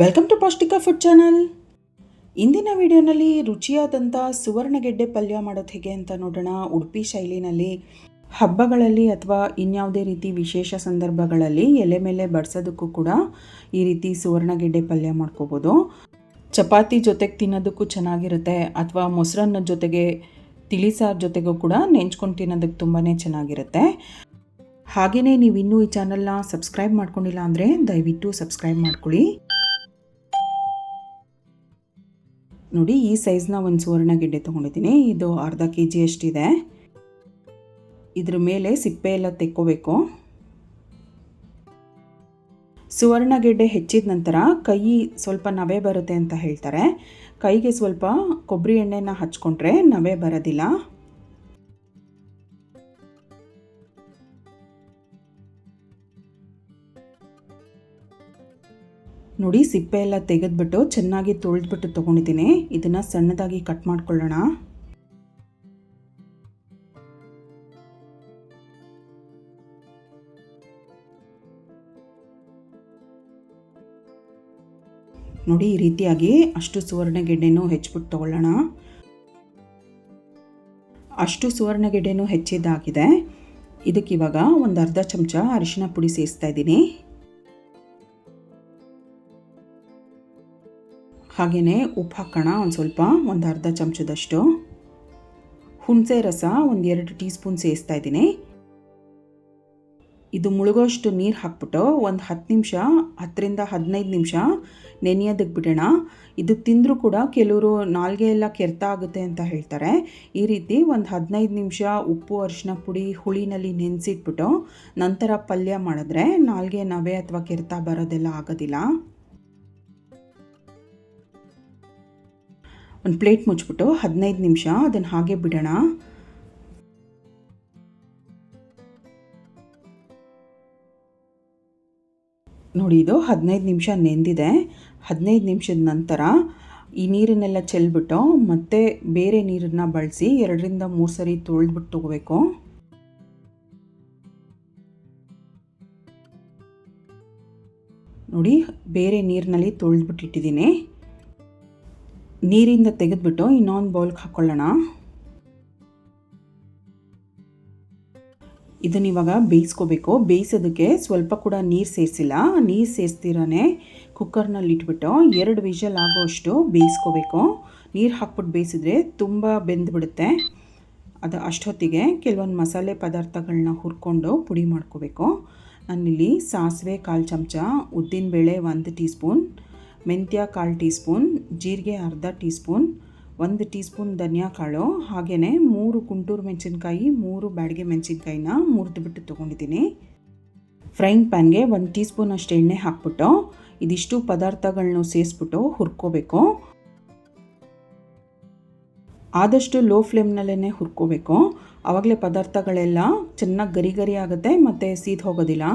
Welcome to ಪೌಷ್ಟಿಕ food channel. ಇಂದಿನ ವಿಡಿಯೋನಲ್ಲಿ ರುಚಿಯಾದಂಥ ಸುವರ್ಣಗೆಡ್ಡೆ ಪಲ್ಯ ಮಾಡೋದು ಹೇಗೆ ಅಂತ ನೋಡೋಣ. ಉಡುಪಿ ಶೈಲಿನಲ್ಲಿ ಹಬ್ಬಗಳಲ್ಲಿ ಅಥವಾ ಇನ್ಯಾವುದೇ ರೀತಿ ವಿಶೇಷ ಸಂದರ್ಭಗಳಲ್ಲಿ ಎಲೆ ಮೇಲೆ ಬಡಿಸೋದಕ್ಕೂ ಕೂಡ ಈ ರೀತಿ ಸುವರ್ಣಗೆಡ್ಡೆ ಪಲ್ಯ ಮಾಡ್ಕೋಬೋದು. ಚಪಾತಿ ಜೊತೆಗೆ ತಿನ್ನೋದಕ್ಕೂ ಚೆನ್ನಾಗಿರುತ್ತೆ, ಅಥವಾ ಮೊಸರನ್ನ ಜೊತೆಗೆ ತಿಳಿಸಾರು ಜೊತೆಗೂ ಕೂಡ ನೆಂಚ್ಕೊಂಡು ತಿನ್ನೋದಕ್ಕೆ ತುಂಬಾ ಚೆನ್ನಾಗಿರುತ್ತೆ. ಹಾಗೆಯೇ ನೀವು ಇನ್ನೂ ಈ ಚಾನಲ್ನ ಸಬ್ಸ್ಕ್ರೈಬ್ ಮಾಡ್ಕೊಂಡಿಲ್ಲ ಅಂದರೆ ದಯವಿಟ್ಟು ಸಬ್ಸ್ಕ್ರೈಬ್ ಮಾಡ್ಕೊಳ್ಳಿ. ನೋಡಿ, ಈ ಸೈಜ್ನ ಒಂದು ಸುವರ್ಣಗೆಡ್ಡೆ ತೊಗೊಂಡಿದ್ದೀನಿ. ಇದು ಅರ್ಧ kg ಅಷ್ಟಿದೆ. ಇದ್ರ ಮೇಲೆ ಸಿಪ್ಪೆ ಎಲ್ಲ ತೆಕ್ಕೋಬೇಕು. ಸುವರ್ಣಗೆಡ್ಡೆ ಹೆಚ್ಚಿದ ನಂತರ ಕೈ ಸ್ವಲ್ಪ ನವೆ ಬರುತ್ತೆ ಅಂತ ಹೇಳ್ತಾರೆ. ಕೈಗೆ ಸ್ವಲ್ಪ ಕೊಬ್ಬರಿ ಎಣ್ಣೆನ ಹಚ್ಕೊಂಡ್ರೆ ನವೆ ಬರೋದಿಲ್ಲ. ನೋಡಿ, ಸಿಪ್ಪೆ ಎಲ್ಲ ತೆಗೆದ್ಬಿಟ್ಟು ಚೆನ್ನಾಗಿ ತೊಳೆದ್ಬಿಟ್ಟು ತೊಗೊಂಡಿದ್ದೀನಿ. ಇದನ್ನು ಸಣ್ಣದಾಗಿ ಕಟ್ ಮಾಡ್ಕೊಳ್ಳೋಣ. ನೋಡಿ, ಈ ರೀತಿಯಾಗಿ ಅಷ್ಟು ಸುವರ್ಣಗೆಡ್ಡೆನೂ ಹೆಚ್ಚಿಬಿಟ್ಟು ತೊಗೊಳ್ಳೋಣ. ಅಷ್ಟು ಸುವರ್ಣಗೆಡ್ಡೆನೂ ಹೆಚ್ಚಿದ್ದಾಗಿದೆ. ಇದಕ್ಕಿವಾಗ ಒಂದು ಅರ್ಧ ಚಮಚ ಅರಿಶಿನ ಪುಡಿ ಸೇರಿಸ್ತಾ ಇದ್ದೀನಿ. ಹಾಗೆಯೇ ಉಪ್ಪು ಹಾಕೋಣ ಒಂದು ಅರ್ಧ ಚಮಚದಷ್ಟು. ಹುಣಸೆ ರಸ ಒಂದು 2 ಟೀ ಸ್ಪೂನ್ ಸೇರಿಸ್ತಾ ಇದ್ದೀನಿ. ಇದು ಮುಳುಗೋಷ್ಟು ನೀರು ಹಾಕ್ಬಿಟ್ಟು ಒಂದು 10ರಿಂದ 15 ನಿಮಿಷ ನೆನೆಯೋದಕ್ಕೆ ಬಿಡೋಣ. ಇದು ತಿಂದರೂ ಕೂಡ ಕೆಲವರು ನಾಲ್ಗೆ ಎಲ್ಲ ಕೆರೆತ ಆಗುತ್ತೆ ಅಂತ ಹೇಳ್ತಾರೆ. ಈ ರೀತಿ ಒಂದು 15 ನಿಮಿಷ ಉಪ್ಪು ಅರಿಶಿನ ಪುಡಿ ಹುಳಿನಲ್ಲಿ ನೆನೆಸಿಟ್ಬಿಟ್ಟು ನಂತರ ಪಲ್ಯ ಮಾಡಿದ್ರೆ ನಾಲ್ಗೆ ನವೆ ಅಥವಾ ಕೆರೆತ ಬರೋದೆಲ್ಲ ಆಗೋದಿಲ್ಲ. ಒಂದು ಪ್ಲೇಟ್ ಮುಚ್ಚಿಬಿಟ್ಟು 15 ನಿಮಿಷ ಅದನ್ನು ಹಾಗೆ ಬಿಡೋಣ. ನೋಡಿ, ಇದು 15 ನಿಮಿಷ ನೆಂದಿದೆ. 15 ನಿಮಿಷದ ನಂತರ ಈ ನೀರನ್ನೆಲ್ಲ ಚೆಲ್ಬಿಟ್ಟು ಮತ್ತೆ ಬೇರೆ ನೀರನ್ನು ಬಳಸಿ 2ರಿಂದ 3 ಸರಿ ತೊಳೆದ್ಬಿಟ್ಟು ತಗೋಬೇಕು. ನೋಡಿ, ಬೇರೆ ನೀರಿನಲ್ಲಿ ತೊಳೆದ್ಬಿಟ್ಟಿಟ್ಟಿದ್ದೀನಿ. ನೀರಿಂದ ತೆಗೆದ್ಬಿಟ್ಟು ಇನ್ನೊಂದು ಬೌಲ್ಗೆ ಹಾಕ್ಕೊಳ್ಳೋಣ. ಇದನ್ನ ಇವಾಗ ಬೇಯಿಸ್ಕೋಬೇಕು. ಬೇಯಿಸೋದಕ್ಕೆ ಸ್ವಲ್ಪ ಕೂಡ ನೀರು ಸೇರಿಸಿಲ್ಲ. ನೀರು ಸೇರಿಸ್ತಿರಾನೆ ಕುಕ್ಕರ್ನಲ್ಲಿ ಇಟ್ಬಿಟ್ಟು 2 ವಿಷಲ್ ಆಗೋಷ್ಟು ಬೇಯಿಸ್ಕೋಬೇಕು. ನೀರು ಹಾಕ್ಬಿಟ್ಟು ಬೇಯಿಸಿದ್ರೆ ತುಂಬ ಬೆಂದುಬಿಡುತ್ತೆ. ಅದು ಅಷ್ಟೊತ್ತಿಗೆ ಕೆಲವೊಂದು ಮಸಾಲೆ ಪದಾರ್ಥಗಳನ್ನ ಹುರ್ಕೊಂಡು ಪುಡಿ ಮಾಡ್ಕೋಬೇಕು. ನಾನಿಲ್ಲಿ ಸಾಸಿವೆ 1/4 ಚಮಚ, ಉದ್ದಿನಬೇಳೆ 1 ಟೀ ಸ್ಪೂನ್, ಮೆಂತ್ಯ 1/4 ಟೀ ಸ್ಪೂನ್, ಜೀರಿಗೆ ಅರ್ಧ ಟೀ ಸ್ಪೂನ್, 1 ಟೀ ಸ್ಪೂನ್ ಧನಿಯಾ ಕಾಳು, ಹಾಗೆಯೇ 3 ಗುಂಟೂರು ಮೆಣಸಿನ್ಕಾಯಿ, 3 ಬ್ಯಾಡಗೆ ಮೆಣಸಿನ್ಕಾಯಿನ ಮುರಿದುಬಿಟ್ಟು ತೊಗೊಂಡಿದ್ದೀನಿ. ಫ್ರೈಯಿಂಗ್ ಪ್ಯಾನ್ಗೆ 1 ಟೀ ಸ್ಪೂನ್ ಅಷ್ಟು ಎಣ್ಣೆ ಹಾಕ್ಬಿಟ್ಟು ಇದಿಷ್ಟು ಪದಾರ್ಥಗಳನ್ನ ಸೇರಿಸ್ಬಿಟ್ಟು ಹುರ್ಕೋಬೇಕು. ಆದಷ್ಟು ಲೋ ಫ್ಲೇಮ್ನಲ್ಲೇ ಹುರ್ಕೋಬೇಕು. ಆವಾಗಲೇ ಪದಾರ್ಥಗಳೆಲ್ಲ ಚೆನ್ನಾಗಿ ಗರಿ ಗರಿ ಆಗುತ್ತೆ ಮತ್ತು ಸೀದ್ ಹೋಗೋದಿಲ್ಲ.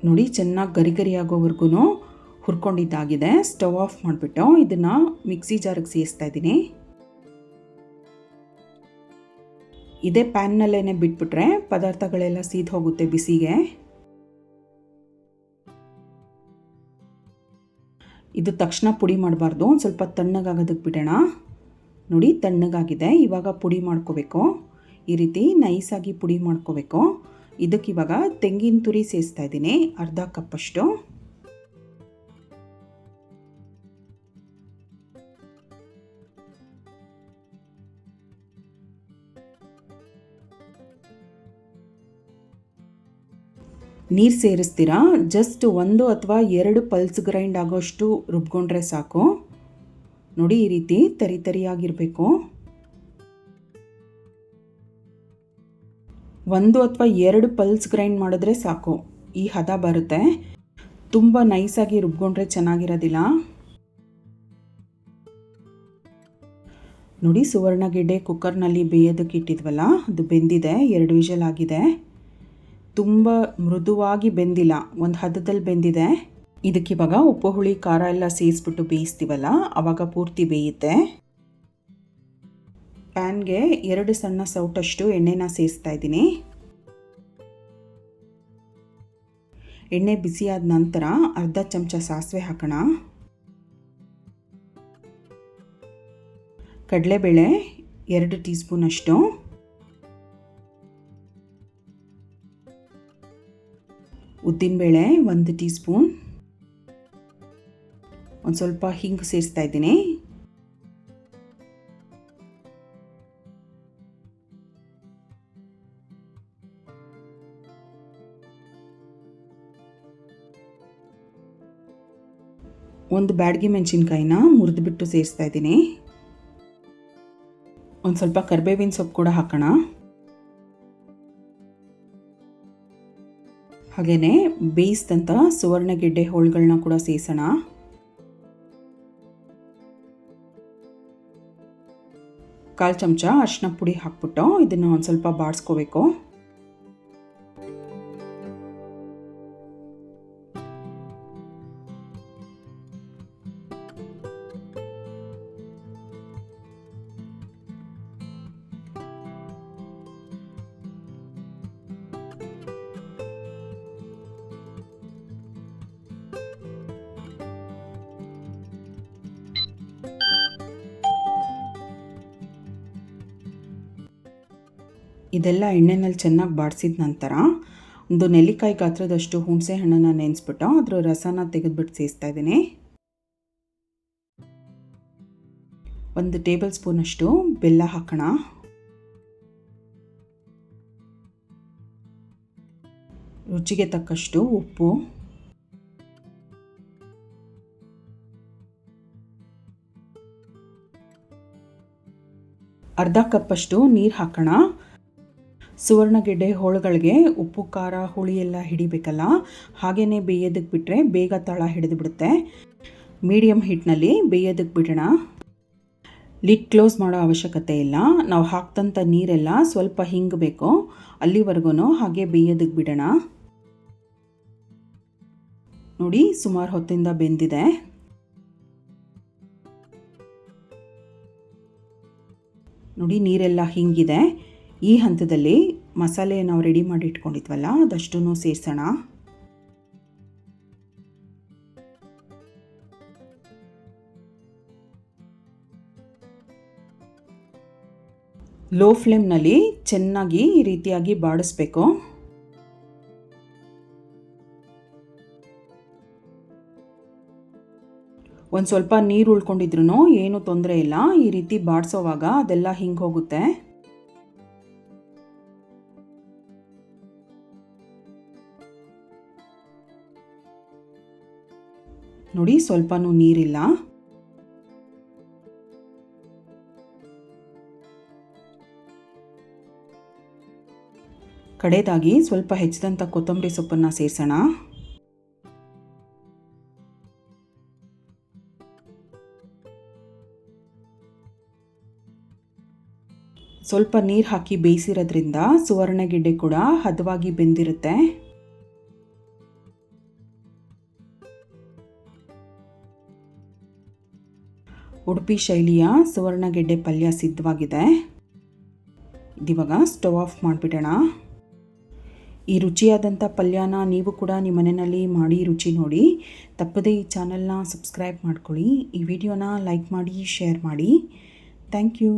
ನೋಡಿ, ಚೆನ್ನಾಗಿ ಗರಿ ಗರಿ ಆಗೋವರೆಗೂ ಹುರ್ಕೊಂಡಿದ್ದಾಗಿದೆ. ಸ್ಟವ್ ಆಫ್ ಮಾಡಿಬಿಟ್ಟು ಇದನ್ನು ಮಿಕ್ಸಿ ಜಾರಿಗೆ ಸೇರಿಸ್ತಾ ಇದ್ದೀನಿ. ಇದೇ ಪ್ಯಾನ್ನಲ್ಲೇ ಬಿಟ್ಬಿಟ್ರೆ ಪದಾರ್ಥಗಳೆಲ್ಲ ಸೀದ್ ಹೋಗುತ್ತೆ ಬಿಸಿಗೆ. ಇದು ತಕ್ಷಣ ಪುಡಿ ಮಾಡಬಾರ್ದು, ಒಂದು ಸ್ವಲ್ಪ ತಣ್ಣಗಾಗೋದಕ್ಕೆ ಬಿಡೋಣ. ನೋಡಿ, ತಣ್ಣಗಾಗಿದೆ. ಇವಾಗ ಪುಡಿ ಮಾಡ್ಕೋಬೇಕು. ಈ ರೀತಿ ನೈಸಾಗಿ ಪುಡಿ ಮಾಡ್ಕೋಬೇಕು. ಇದಕ್ಕಿವಾಗ ತೆಂಗಿನ ತುರಿ ಸೇರಿಸ್ತಾ ಇದ್ದೀನಿ, ಅರ್ಧ ಕಪ್ಪಷ್ಟು. ನೀರು ಸೇರಿಸ್ತೀರಾ, ಜಸ್ಟ್ 1 ಅಥವಾ 2 ಪಲ್ಸ್ ಗ್ರೈಂಡ್ ಆಗೋಷ್ಟು ರುಬ್ಕೊಂಡ್ರೆ ಸಾಕು. ನೋಡಿ, ಈ ರೀತಿ ತರಿ ತರಿಯಾಗಿರಬೇಕು. 1 ಅಥವಾ 2 ಪಲ್ಸ್ ಗ್ರೈಂಡ್ ಮಾಡಿದ್ರೆ ಸಾಕು, ಈ ಹದ ಬರುತ್ತೆ. ತುಂಬ ನೈಸಾಗಿ ರುಬ್ಕೊಂಡ್ರೆ ಚೆನ್ನಾಗಿರೋದಿಲ್ಲ. ನೋಡಿ, ಸುವರ್ಣಗೆಡ್ಡೆ ಕುಕ್ಕರ್ನಲ್ಲಿ ಬೇಯೋದಕ್ಕೆ ಇಟ್ಟಿದ್ವಲ್ಲ, ಅದು ಬೆಂದಿದೆ. 2 ವಿಷಲ್ ಆಗಿದೆ. ತುಂಬ ಮೃದುವಾಗಿ ಬೆಂದಿಲ್ಲ, ಒಂದು ಹದದಲ್ಲಿ ಬೆಂದಿದೆ. ಇದಕ್ಕಿವಾಗ ಉಪ್ಪು ಹುಳಿ ಖಾರ ಎಲ್ಲ ಸೇರಿಸ್ಬಿಟ್ಟು ಬೇಯಿಸ್ತೀವಲ್ಲ ಆವಾಗ ಪೂರ್ತಿ ಬೇಯುತ್ತೆ. ಪ್ಯಾನ್ಗೆ 2 ಸಣ್ಣ ಸೌಟಷ್ಟು ಎಣ್ಣೆನ ಸೇರಿಸ್ತಾ ಇದ್ದೀನಿ. ಎಣ್ಣೆ ಬಿಸಿಯಾದ ನಂತರ ಅರ್ಧ ಚಮಚ ಸಾಸಿವೆ ಹಾಕೋಣ. ಕಡಲೆಬೇಳೆ 2 ಟೀ ಸ್ಪೂನಷ್ಟು, ಉದ್ದಿನಬೇಳೆ 1 ಟೀ ಸ್ಪೂನ್, ಒಂದು ಸ್ವಲ್ಪ ಹಿಂಗು ಸೇರಿಸ್ತಾ ಇದ್ದೀನಿ. ಒಂದು ಬ್ಯಾಡಗಿ ಮೆಣಸಿನ್ಕಾಯಿನ ಮುರಿದುಬಿಟ್ಟು ಸೇರಿಸ್ತಾ ಇದ್ದೀನಿ. ಒಂದು ಸ್ವಲ್ಪ ಕರಿಬೇವಿನ ಸೊಪ್ಪು ಕೂಡ ಹಾಕೋಣ. ಹಾಗೆಯೇ ಬೇಯಿಸಿದಂಥ ಸುವರ್ಣಗೆಡ್ಡೆ ಹೋಳುಗಳನ್ನ ಕೂಡ ಸೇರಿಸೋಣ. ಕಾಲು ಚಮಚ ಅರಿಶಿನ ಪುಡಿ ಹಾಕ್ಬಿಟ್ಟು ಇದನ್ನು ಒಂದು ಸ್ವಲ್ಪ ಬಾಡಿಸ್ಕೋಬೇಕು. ಇದೆಲ್ಲ ಎಣ್ಣೆನಲ್ಲಿ ಚೆನ್ನಾಗಿ ಬಾಡಿಸಿದ ನಂತರ ಒಂದು ನೆಲ್ಲಿಕಾಯಿ ಗಾತ್ರದಷ್ಟು ಹುಣಸೆ ಹಣ್ಣನ್ನು ನೆನೆಸ್ಬಿಟ್ಟು ಅದರ ರಸನ ತೆಗೆದುಬಿಟ್ಟು ಸೇರಿಸ್ತಾ ಇದ್ದೀನಿ. 1 ಟೇಬಲ್ ಸ್ಪೂನಷ್ಟು ಬೆಲ್ಲ ಹಾಕೋಣ. ರುಚಿಗೆ ತಕ್ಕಷ್ಟು ಉಪ್ಪು, ಅರ್ಧ ಕಪ್ಪಷ್ಟು ನೀರು ಹಾಕೋಣ. ಸುವರ್ಣಗೆಡ್ಡೆ ಹೋಳುಗಳಿಗೆ ಉಪ್ಪು ಖಾರ ಹುಳಿ ಎಲ್ಲ ಹಿಡಿಬೇಕಲ್ಲ, ಹಾಗೆಯೇ ಬೇಯೋದಕ್ಕೆ ಬಿಟ್ಟರೆ ಬೇಗ ತಳ ಹಿಡಿದು ಬಿಡುತ್ತೆ. ಮೀಡಿಯಮ್ ಹೀಟ್ನಲ್ಲಿ ಬೇಯೋದಕ್ಕೆ ಬಿಡೋಣ. ಲಿಡ್ ಕ್ಲೋಸ್ ಮಾಡೋ ಅವಶ್ಯಕತೆ ಇಲ್ಲ. ನಾವು ಹಾಕ್ದಂಥ ನೀರೆಲ್ಲ ಸ್ವಲ್ಪ ಹಿಂಗಬೇಕು, ಅಲ್ಲಿವರೆಗೂ ಹಾಗೆ ಬೇಯೋದಕ್ಕೆ ಬಿಡೋಣ. ನೋಡಿ, ಸುಮಾರು ಹೊತ್ತಿಂದ ಬೆಂದಿದೆ. ನೋಡಿ, ನೀರೆಲ್ಲ ಹಿಂಗಿದೆ. ಈ ಹಂತದಲ್ಲಿ ಮಸಾಲೆ ನಾವು ರೆಡಿ ಮಾಡಿ ಇಟ್ಕೊಂಡಿದ್ವಲ್ಲ ಅದಷ್ಟನ್ನು ಸೇರಿಸೋಣ. ಲೋ ಫ್ಲೇಮ್ನಲ್ಲಿ ಚೆನ್ನಾಗಿ ಈ ರೀತಿಯಾಗಿ ಬಾಡಿಸ್ಬೇಕು. ಒಂದು ಸ್ವಲ್ಪ ನೀರು ಉಳ್ಕೊಂಡಿದ್ರು ಏನೂ ತೊಂದರೆ ಇಲ್ಲ. ಈ ರೀತಿ ಬಾಡಿಸೋವಾಗ ಅದೆಲ್ಲ ಹಿಂಗೆ ಹೋಗುತ್ತೆ. ನೋಡಿ, ಸ್ವಲ್ಪನೂ ನೀರಿಲ್ಲ. ಕಡೆದಾಗಿ ಸ್ವಲ್ಪ ಹೆಚ್ಚಿದಂಥ ಕೊತ್ತಂಬರಿ ಸೊಪ್ಪನ್ನು ಸೇರಿಸೋಣ. ಸ್ವಲ್ಪ ನೀರು ಹಾಕಿ ಬೇಯಿಸಿರೋದ್ರಿಂದ ಸುವರ್ಣಗೆಡ್ಡೆ ಕೂಡ ಹದವಾಗಿ ಬೆಂದಿರುತ್ತೆ. ಉಡುಪಿ ಶೈಲಿಯ ಸುವರ್ಣಗೆಡ್ಡೆ ಪಲ್ಯ ಸಿದ್ಧವಾಗಿದೆ. ಇದಿವಾಗ ಸ್ಟವ್ ಆಫ್ ಮಾಡಿಬಿಡೋಣ. ಈ ರುಚಿಯಾದಂಥ ಪಲ್ಯನ ನೀವು ಕೂಡ ನಿಮ್ಮ ಮನೆಯಲ್ಲಿ ಮಾಡಿ ರುಚಿ ನೋಡಿ. ತಪ್ಪದೇ ಈ ಚಾನಲ್ನ ಸಬ್ಸ್ಕ್ರೈಬ್ ಮಾಡ್ಕೊಳ್ಳಿ. ಈ ವಿಡಿಯೋನ ಲೈಕ್ ಮಾಡಿ, ಶೇರ್ ಮಾಡಿ. Thank you.